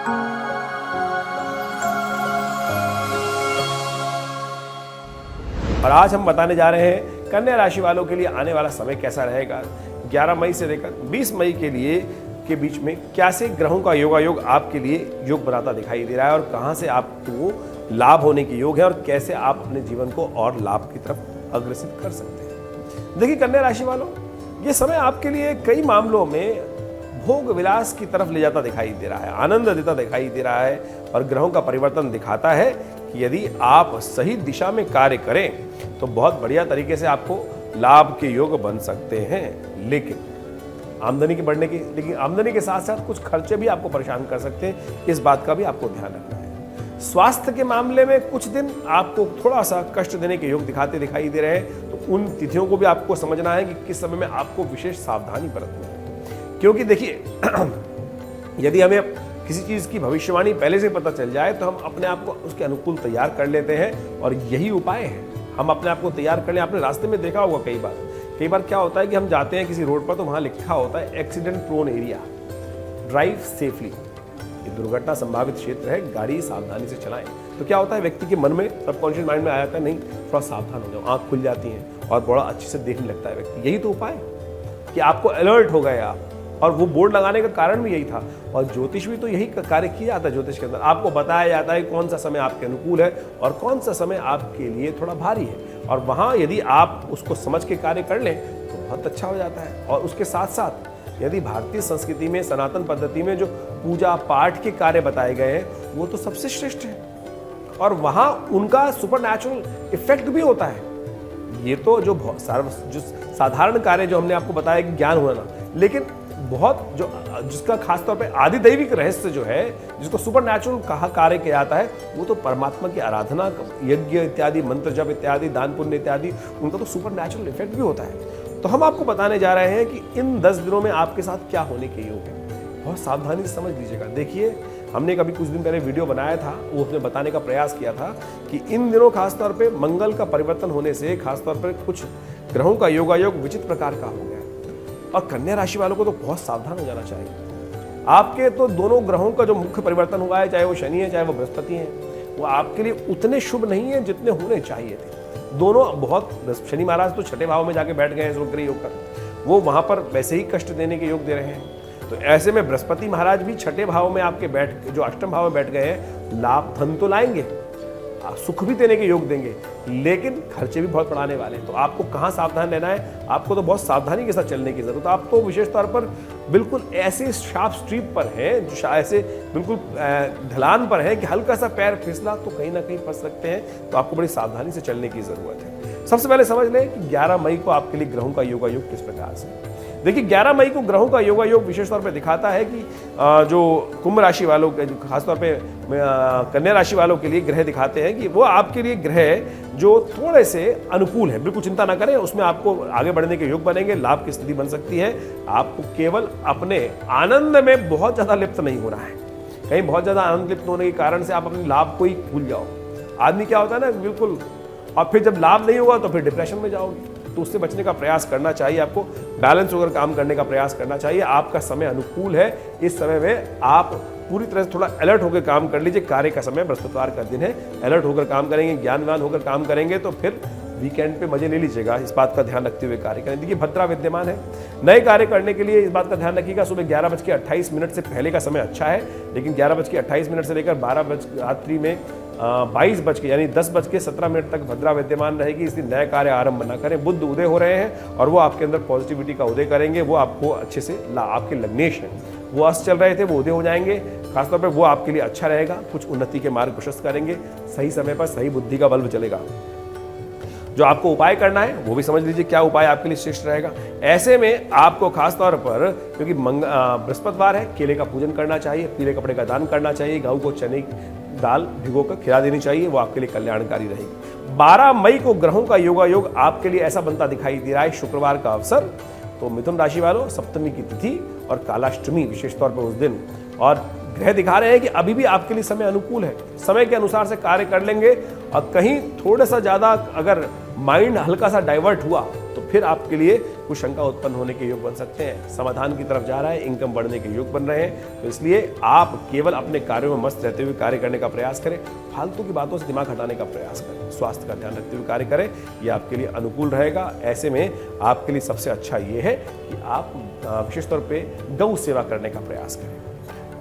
और आज हम बताने जा रहे हैं कन्या राशि वालों के लिए आने वाला समय कैसा रहेगा। 11 मई से लेकर 20 मई के लिए के बीच में कैसे ग्रहों का योगायोग आपके लिए योग बनाता दिखाई दे रहा है और कहां से आपको लाभ होने के योग है और कैसे आप अपने जीवन को और लाभ की तरफ अग्रसित कर सकते हैं। देखिए कन्या राशि वालों, ये समय आपके लिए कई मामलों में भोग विलास की तरफ ले जाता दिखाई दे रहा है, आनंद देता दिखाई दे रहा है और ग्रहों का परिवर्तन दिखाता है कि यदि आप सही दिशा में कार्य करें तो बहुत बढ़िया तरीके से आपको लाभ के योग बन सकते हैं। लेकिन आमदनी के साथ साथ कुछ खर्चे भी आपको परेशान कर सकते हैं, इस बात का भी आपको ध्यान रखना है। स्वास्थ्य के मामले में कुछ दिन आपको थोड़ा सा कष्ट देने के योग दिखाई दे रहे हैं, तो उन तिथियों को भी आपको समझना है कि किस समय में आपको विशेष सावधानी बरतनी है। क्योंकि देखिए यदि हमें किसी चीज की भविष्यवाणी पहले से पता चल जाए तो हम अपने आप को उसके अनुकूल तैयार कर लेते हैं और यही उपाय है, हम अपने आप को तैयार कर लें। आपने रास्ते में देखा होगा कई बार क्या होता है कि हम जाते हैं किसी रोड पर तो वहां लिखा होता है accident prone area, drive safely, ये दुर्घटना संभावित क्षेत्र है, गाड़ी सावधानी से चलाएं। तो क्या होता है व्यक्ति के मन में, सबकॉन्शियस माइंड में आ जाता है नहीं थोड़ा सावधान हो जाओ, आंख खुल जाती है और बड़ा अच्छे से देखने लगता है व्यक्ति। यही तो उपाय कि आपको अलर्ट हो गए आप, और वो बोर्ड लगाने का कारण भी यही था। और ज्योतिष भी तो यही कार्य किया जाता है। ज्योतिष के अंदर आपको बताया जाता है कौन सा समय आपके अनुकूल है और कौन सा समय आपके लिए थोड़ा भारी है, और वहां यदि आप उसको समझ के कार्य कर लें तो बहुत अच्छा हो जाता है। और उसके साथ साथ यदि भारतीय संस्कृति में सनातन पद्धति में जो पूजा पाठ के कार्य बताए गए हैं वो तो सबसे श्रेष्ठ है और वहां उनका सुपरनैचुरल इफेक्ट भी होता है। ये तो जो साधारण कार्य जो हमने आपको बताया कि ज्ञान होना, लेकिन बहुत जो जिसका खासतौर पे आदि दैविक रहस्य जो है, जिसको सुपरनैचुरल कहा कार्य किया जाता है, वो तो परमात्मा की आराधना, यज्ञ इत्यादि, मंत्र जप इत्यादि, दान पुण्य इत्यादि, उनका तो सुपरनैचुरल इफेक्ट भी होता है। तो हम आपको बताने जा रहे हैं कि इन 10 दिनों में आपके साथ क्या होने के योग है। बहुत सावधानी से समझ लीजिएगा। देखिए हमने कभी कुछ दिन पहले वीडियो बनाया था, वो उसमें बताने का प्रयास किया था कि इन दिनों खासतौर पर मंगल का परिवर्तन होने से खासतौर पर कुछ ग्रहों का योगायोग विचित्र प्रकार का हो गया और कन्या राशि वालों को तो बहुत सावधान हो जाना चाहिए। आपके तो दोनों ग्रहों का जो मुख्य परिवर्तन हुआ है, चाहे वो शनि है चाहे वो बृहस्पति है, वो आपके लिए उतने शुभ नहीं है जितने होने चाहिए थे। दोनों बहुत, शनि महाराज तो 6ठे भाव में जाके बैठ गए हैं शुक्र योग कर, वो वहां पर वैसे ही कष्ट देने के योग दे रहे हैं। तो ऐसे में बृहस्पति महाराज भी 6ठे भाव में आपके जो अष्टम भाव में बैठ गए हैं, लाभ धन तो लाएंगे, सुख भी देने के योग देंगे, लेकिन खर्चे भी बहुत बढ़ाने वाले हैं। तो आपको कहाँ सावधान रहना है, आपको तो बहुत सावधानी के साथ चलने की जरूरत है। आप तो विशेष तौर पर बिल्कुल ऐसे शार्प स्ट्रीप पर है, जो ऐसे बिल्कुल ढलान पर है कि हल्का सा पैर फिसला तो कहीं ना कहीं फंस सकते हैं। तो आपको बड़ी सावधानी से चलने की जरूरत है। सबसे पहले समझ लें कि 11 मई को आपके लिए ग्रहों का योगायोग किस प्रकार से। देखिए 11 मई को ग्रहों का योगायोग विशेष तौर पे दिखाता है कि जो कुंभ राशि वालों के, खासतौर पे कन्या राशि वालों के लिए ग्रह दिखाते हैं कि वो आपके लिए ग्रह जो थोड़े से अनुकूल है। बिल्कुल चिंता ना करें, उसमें आपको आगे बढ़ने के योग बनेंगे, लाभ की स्थिति बन सकती है। आपको केवल अपने आनंद में बहुत ज्यादा लिप्त नहीं होना है। कहीं बहुत ज्यादा आनंद लिप्त होने के कारण से आप अपने लाभ को ही भूल जाओ। आदमी क्या होता है ना बिल्कुल, और फिर जब लाभ नहीं होगा तो फिर डिप्रेशन में जाओगे। तो उससे बचने का प्रयास करना चाहिए, आपको बैलेंस होकर काम करने का प्रयास करना चाहिए। आपका समय अनुकूल है, इस समय में आप पूरी तरह से थोड़ा अलर्ट होकर काम कर लीजिए। कार्य का समय बृहस्पतिवार का दिन है, अलर्ट होकर काम करेंगे, ज्ञानवान होकर काम करेंगे तो फिर वीकेंड पे मजे ले लीजिएगा। इस बात का ध्यान रखते हुए कार्य करें। देखिए भद्रा विद्यमान है, नए कार्य करने के लिए इस बात का ध्यान रखिएगा। सुबह 11:28 से पहले का समय अच्छा है, लेकिन 11:28 से लेकर 12 रात्रि में 22 यानी 10:17 तक भद्रा विद्यमान रहेगी। इसलिए नए कार्य आरंभ न करें। बुध उदय हो रहे हैं और वो आपके अंदर पॉजिटिविटी का उदय करेंगे। वो आपको अच्छे से आपके लग्नेश हैं, वो अस्त चल रहे थे, वो उदय हो जाएंगे। खासतौर पर वो आपके लिए अच्छा रहेगा, कुछ उन्नति के मार्ग प्रशस्त करेंगे। सही समय पर सही बुद्धि का बल्ब चलेगा। जो आपको उपाय करना है वो भी समझ लीजिए क्या उपाय आपके लिए श्रेष्ठ रहेगा। ऐसे में आपको खासतौर पर, क्योंकि बृहस्पतिवार है, केले का पूजन करना चाहिए, पीले कपड़े का दान करना चाहिए, गऊ को चने दाल भिगोकर खिला देनी चाहिए, वो आपके लिए कल्याणकारी रहेगी। 12 मई को ग्रहों का योगायोग आपके लिए ऐसा बनता दिखाई दे रहा है, शुक्रवार का अवसर। तो मिथुन राशि वालों, सप्तमी की तिथि और कालाष्टमी विशेष तौर पर उस दिन, और ग्रह दिखा रहे हैं कि अभी भी आपके लिए समय अनुकूल है। समय के अनुसार से कार्य कर लेंगे, और कहीं थोड़ा सा ज्यादा अगर माइंड हल्का सा डाइवर्ट हुआ तो फिर आपके लिए कुछ शंका उत्पन्न होने के योग बन सकते हैं। समाधान की तरफ जा रहा है, इनकम बढ़ने के योग बन रहे हैं। तो इसलिए आप केवल अपने कार्यों में मस्त रहते हुए कार्य करने का प्रयास करें, फालतू की बातों से दिमाग हटाने का प्रयास करें, स्वास्थ्य का ध्यान रखते हुए कार्य करें, ये आपके लिए अनुकूल रहेगा। ऐसे में आपके लिए सबसे अच्छा ये है कि आप विशेष तौर पर गौ सेवा करने का प्रयास करें,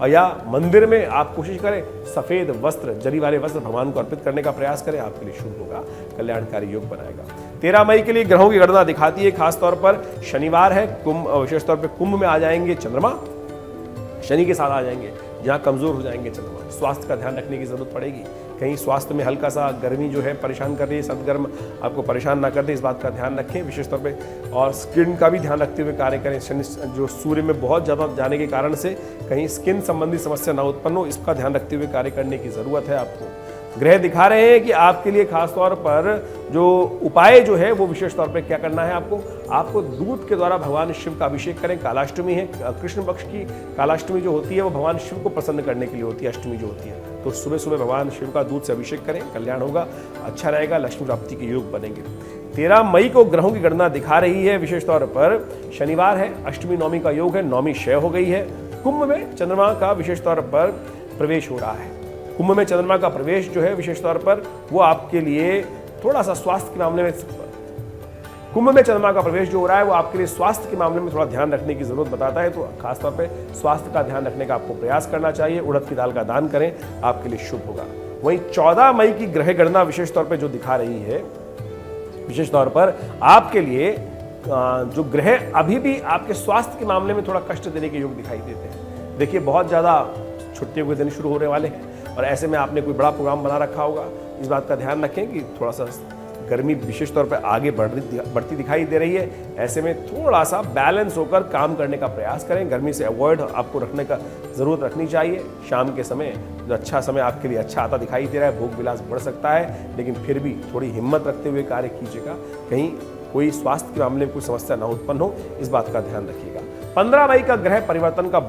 और या मंदिर में आप कोशिश करें सफेद वस्त्र, जरी वाले वस्त्र भगवान को अर्पित करने का प्रयास करें, आपके लिए शुभ होगा, कल्याणकारी योग बनाएगा। 13 मई के लिए ग्रहों की गणना दिखाती है, खासतौर पर शनिवार है, कुंभ, विशेष तौर पर कुंभ में आ जाएंगे चंद्रमा, शनि के साथ आ जाएंगे, जहां कमजोर हो जाएंगे चंद्रमा। स्वास्थ्य का ध्यान रखने की जरूरत पड़ेगी, कहीं स्वास्थ्य में हल्का सा गर्मी जो है परेशान कर रही है, सदगर्म आपको परेशान ना कर दे, इस बात का ध्यान रखें विशेष तौर पे। और स्किन का भी ध्यान रखते हुए कार्य करें। शनि जो सूर्य में बहुत ज़्यादा जाने के कारण से कहीं स्किन संबंधी समस्या ना उत्पन्न हो, इसका ध्यान रखते हुए कार्य करने की ज़रूरत है आपको। ग्रह दिखा रहे हैं कि आपके लिए खास तौर पर जो उपाय जो है वो विशेष तौर पे क्या करना है आपको दूध के द्वारा भगवान शिव का अभिषेक करें। कालाष्टमी है, कृष्ण पक्ष की कालाष्टमी जो होती है वो भगवान शिव को प्रसन्न करने के लिए होती है, अष्टमी जो होती है। तो सुबह सुबह भगवान शिव का दूध से अभिषेक करें, कल्याण होगा, अच्छा रहेगा, लक्ष्मी प्राप्ति के योग बनेंगे। 13 मई को ग्रहों की गणना दिखा रही है, विशेष तौर पर शनिवार है, अष्टमी नवमी का योग है, नवमी क्षय हो गई है। कुंभ में चंद्रमा का विशेष तौर पर प्रवेश हो रहा है। कुंभ में चंद्रमा का प्रवेश जो है विशेष तौर पर वो आपके लिए थोड़ा सा स्वास्थ्य के मामले में, कुंभ में चंद्रमा का प्रवेश जो हो रहा है वो आपके लिए स्वास्थ्य के मामले में थोड़ा ध्यान रखने की जरूरत बताता है। तो खासतौर पे स्वास्थ्य का ध्यान रखने का आपको प्रयास करना चाहिए। उड़द की दाल का दान करें, आपके लिए शुभ होगा। वहीं 14 मई की ग्रह गणना विशेष तौर पर जो दिखा रही है, विशेष तौर पर आपके लिए जो ग्रह अभी भी आपके स्वास्थ्य के मामले में थोड़ा कष्ट देने के योग दिखाई देते हैं। देखिए बहुत ज्यादा छुट्टियों के दिन शुरू होने वाले हैं और ऐसे में आपने कोई बड़ा प्रोग्राम बना रखा होगा, इस बात का ध्यान रखें कि थोड़ा सा गर्मी विशेष तौर पर आगे बढ़ती दिखाई दे रही है। ऐसे में थोड़ा सा बैलेंस होकर काम करने का प्रयास करें, गर्मी से अवॉइड आपको रखने का जरूरत रखनी चाहिए। शाम के समय जो अच्छा समय आपके लिए अच्छा आता दिखाई दे रहा है, भोग विलास बढ़ सकता है, लेकिन फिर भी थोड़ी हिम्मत रखते हुए कार्य कीजिएगा, कहीं कोई स्वास्थ्य के मामले में कोई समस्या ना उत्पन्न हो, इस बात का ध्यान रखिएगा। 15 मई का ग्रह परिवर्तन का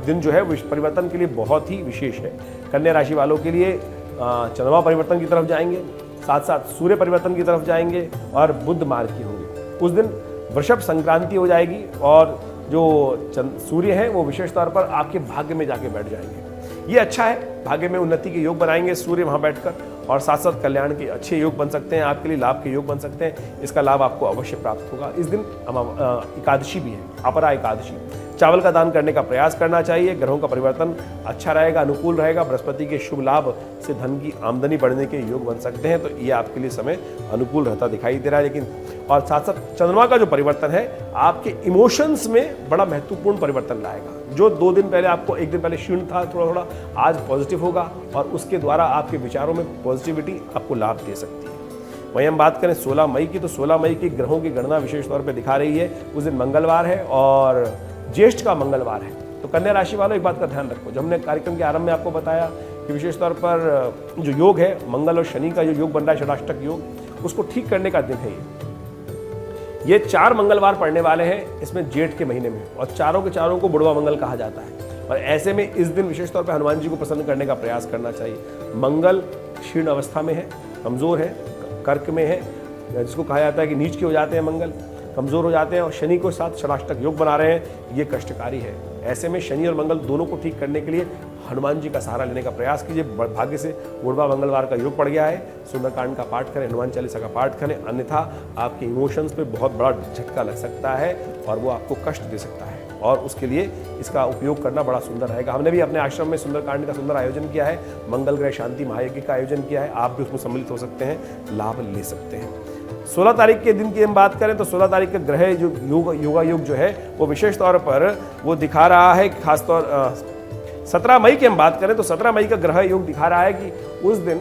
दिन जो है परिवर्तन के लिए बहुत ही विशेष है। कन्या राशि वालों के लिए चंद्रमा परिवर्तन की तरफ जाएंगे, साथ साथ सूर्य परिवर्तन की तरफ जाएंगे और बुध मार्गी होंगे। उस दिन वृषभ संक्रांति हो जाएगी और जो सूर्य है वो विशेष तौर पर आपके भाग्य में जाके बैठ जाएंगे। ये अच्छा है, भाग्य में उन्नति के योग बनाएंगे सूर्य वहां बैठकर, और साथ साथ कल्याण के अच्छे योग बन सकते हैं, आपके लिए लाभ के योग बन सकते हैं। इसका लाभ आपको अवश्य प्राप्त होगा। इस दिन एकादशी भी है, अपरा एकादशी। चावल का दान करने का प्रयास करना चाहिए। ग्रहों का परिवर्तन अच्छा रहेगा, अनुकूल रहेगा। बृहस्पति के शुभ लाभ से धन की आमदनी बढ़ने के योग बन सकते हैं, तो ये आपके लिए समय अनुकूल रहता दिखाई दे रहा है। लेकिन और साथ साथ चंद्रमा का जो परिवर्तन है आपके इमोशंस में बड़ा महत्वपूर्ण परिवर्तन लाएगा। जो 2 दिन पहले आपको, 1 दिन पहले क्षीण था थोड़ा थोड़ा, आज पॉजिटिव होगा और उसके द्वारा आपके विचारों में पॉजिटिविटी आपको लाभ दे सकती है। वहीं हम बात करें 16 मई की, तो 16 मई की ग्रहों की गणना विशेष तौर पर दिखा रही है। उस दिन मंगलवार है और ज्येष्ठ का मंगलवार है। तो कन्या राशि वालों एक बात का ध्यान रखो, जो हमने कार्यक्रम के आरंभ में आपको बताया कि विशेष तौर पर जो योग है मंगल और शनि का जो योग बन रहा है, षडाष्टक योग, उसको ठीक करने का दिन है ये 4 मंगलवार पड़ने वाले हैं इसमें जेठ के महीने में, और चारों के चारों को बुढ़वा मंगल कहा जाता है। और ऐसे में इस दिन विशेष तौर पर हनुमान जी को प्रसन्न करने का प्रयास करना चाहिए। मंगल क्षीण अवस्था में है, कमजोर है, कर्क में है, जिसको कहा जाता है कि नीच के हो जाते हैं, मंगल कमजोर हो जाते हैं, और शनि को साथ षडाष्टक योग बना रहे हैं, ये कष्टकारी है। ऐसे में शनि और मंगल दोनों को ठीक करने के लिए हनुमान जी का सहारा लेने का प्रयास कीजिए। भाग्य से बुढ़वा मंगलवार का योग पड़ गया है, सुंदरकांड का पाठ करें, हनुमान चालीसा का पाठ करें, अन्यथा आपके इमोशंस पे बहुत बड़ा झटका लग सकता है और वो आपको कष्ट दे सकता है, और उसके लिए इसका उपयोग करना बड़ा सुंदर रहेगा। हमने भी अपने आश्रम में सुंदरकांड का सुंदर आयोजन किया है, मंगल ग्रह शांति महायज्ञ का आयोजन किया है, आप भी उसमें सम्मिलित हो सकते हैं, लाभ ले सकते हैं। 16 तारीख के दिन की हम बात करें तो 16 तारीख का ग्रह जो योगा योग जो है वो विशेष तौर पर वो दिखा रहा है, खासतौर 17 मई की हम बात करें तो 17 मई का ग्रह योग दिखा रहा है कि उस दिन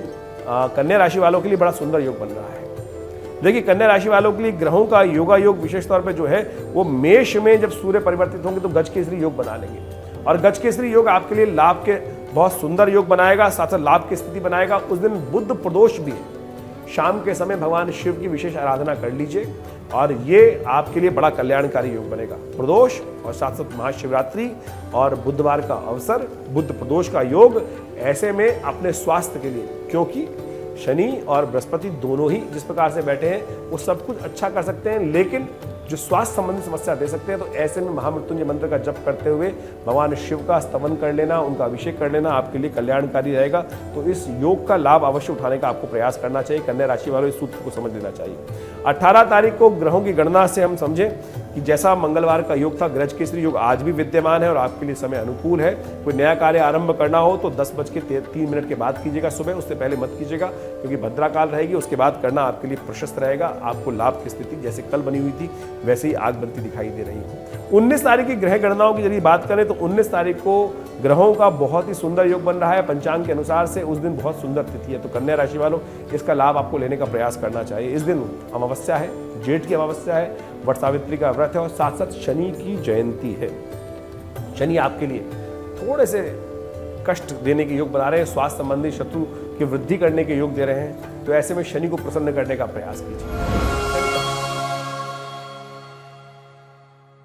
कन्या राशि वालों के लिए बड़ा सुंदर योग बन रहा है। देखिए कन्या राशि वालों के लिए ग्रहों का योगा योग विशेष तौर पर जो है वो मेष में जब सूर्य परिवर्तित होंगे तो गज केसरी योग बना लेंगे, और गज केसरी योग आपके लिए लाभ के बहुत सुंदर योग बनाएगा, साथ साथ लाभ की स्थिति बनाएगा। उस दिन बुध प्रदोष भी है, शाम के समय भगवान शिव की विशेष आराधना कर लीजिए और ये आपके लिए बड़ा कल्याणकारी योग बनेगा। प्रदोष और साथ साथ महाशिवरात्रि और बुधवार का अवसर, बुध प्रदोष का योग, ऐसे में अपने स्वास्थ्य के लिए, क्योंकि शनि और बृहस्पति दोनों ही जिस प्रकार से बैठे हैं वो सब कुछ अच्छा कर सकते हैं, लेकिन जो स्वास्थ्य संबंधी समस्या दे सकते हैं। तो ऐसे में महामृत्युंजय मंत्र का जप करते हुए भगवान शिव का स्तवन कर लेना, उनका अभिषेक कर लेना आपके लिए कल्याणकारी रहेगा। तो इस योग का लाभ अवश्य उठाने का आपको प्रयास करना चाहिए। कन्या राशि वालों इस सूत्र को समझ लेना चाहिए। 18 तारीख को ग्रहों की गणना से हम समझें कि जैसा मंगलवार का योग था, गृज केसरी योग आज भी विद्यमान है और आपके लिए समय अनुकूल है। कोई नया कार्य आरंभ करना हो तो 10:03 के बाद कीजिएगा सुबह, उससे पहले मत कीजिएगा, क्योंकि भद्रा काल रहेगी। उसके बाद करना आपके लिए प्रशस्त रहेगा। आपको लाभ की स्थिति जैसे कल बनी हुई थी वैसे ही आग बनती दिखाई दे रही है। 19 तारीख की ग्रह गणनाओं की यदि बात करें तो 19 तारीख को ग्रहों का बहुत ही सुंदर योग बन रहा है। पंचांग के अनुसार से उस दिन बहुत सुंदर तिथि है। तो कन्या राशि वालों इसका लाभ आपको लेने का प्रयास करना चाहिए। इस दिन अमावस्या है, जेठ की अमावस्या है, वट सावित्री का व्रत है और साथ साथ शनि की जयंती है। शनि आपके लिए थोड़े से कष्ट देने के योग बना रहे हैं, स्वास्थ्य संबंधी शत्रु की वृद्धि करने के योग दे रहे हैं। तो ऐसे में शनि को प्रसन्न करने का प्रयास कीजिए।